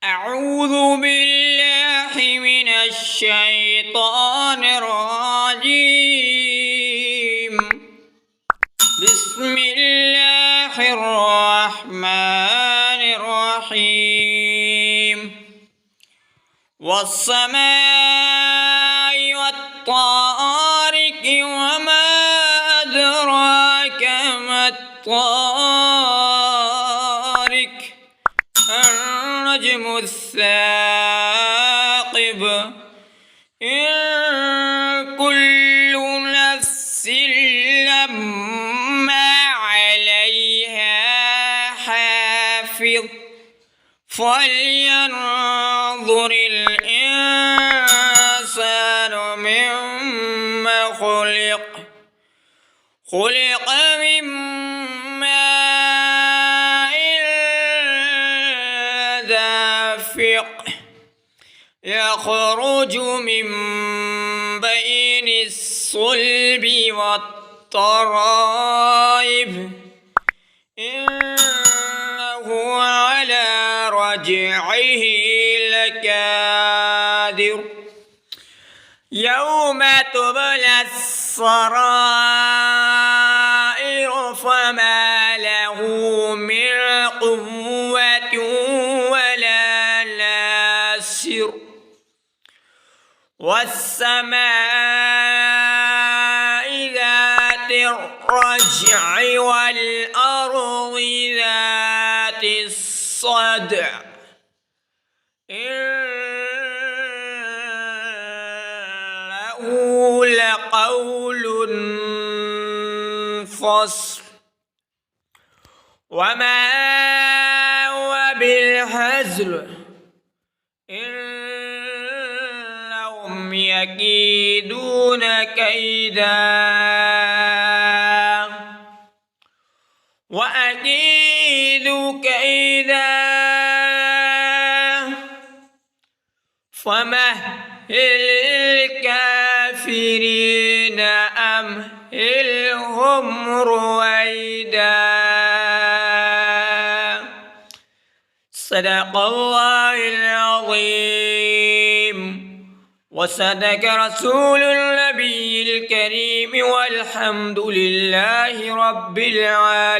أعوذ بالله من الشيطان الرجيم. بسم الله الرحمن الرحيم. والسماء والطارق وما أدراك ما الطارق النجم الثاقب. إن كل نفس لما عليها حافظ فلينظر الإنسان مما خلق من ماء دافق يخرج من بين الصلب والترائب إنه على رجعه لقادر. يوم تبلى السرائر فما له من قوة ولا ناصر. والسماء ذات الرجع والأرض ذات الصدع إنه لقول فصل وما هو بالهزل إنهم يكيدون كيدا وأكيد كيدا فمهل الكافرين أمهلهم رويدا. صدق الله العظيم وصدق رسول النبي الكريم والحمد لله رب العالمين.